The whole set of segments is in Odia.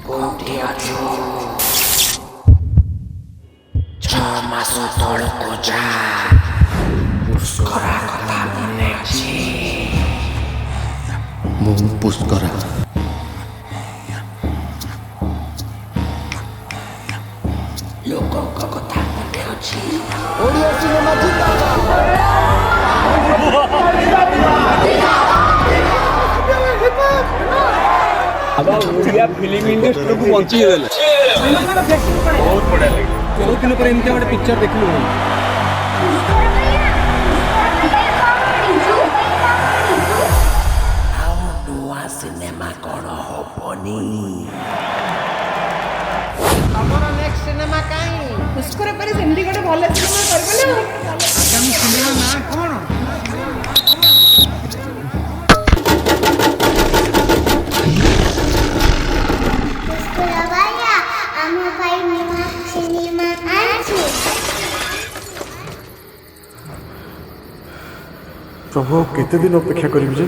କୋଉଠି ଅଛୁ? 6 ମାସ ତଳକୁ ଯା। ପୁଷ୍କରା କଥା ମନେ ଅଛି? ମୁଁ ପୁଷ୍କରା। ଲୋକଙ୍କ କଥା ମନେ ଅଛି? ଓଡ଼ିଆ ସିନେମା ଓଡ଼ିଆ ଫିଲ୍ମ ଇଣ୍ଡଷ୍ଟ୍ରିକୁ ବଞ୍ଚେଇ ଦେଲେ। ବହୁତ ବଢ଼ିଆ ଲାଗେ। ବହୁତ ଦିନ ପରେ ଏମିତି ଗୋଟେ ପିକ୍ଚର ଦେଖିଲୁ। ଆଉ ନୂଆ ସିନେମା କ'ଣ ହବନି? ତମର ନେକ୍ସଟ ସିନେମା କାହିଁ? ପୁଷ୍କର ପରେ ସେମିତି ଗୋଟେ ଭଲ ସିନେମା କରିବ ନା। ଆଗାମୀ ସିନେମା ନାଁ କ'ଣ? ପୁଷ୍କର ଭାଇଆ ଆମ ପାଇଁ ନୂଆ ସିନେମା ଆଣିଛୁ। ପ୍ରଭୁ କେତେ ଦିନ ଅପେକ୍ଷା କରିବି ଯେ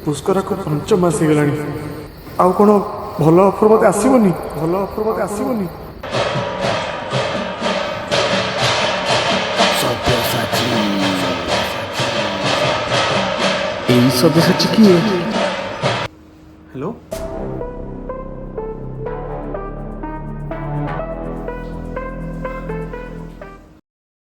ପୁଷ୍କରାକୁ 5 ମାସ ହେଇଗଲାଣି। ଆଉ କ'ଣ ଭଲ ଅଫର୍ ମୋତେ ଆସିବନି? ଏଇ ସବ୍ୟସାଚୀ କିଏ? ହ୍ୟାଲୋ।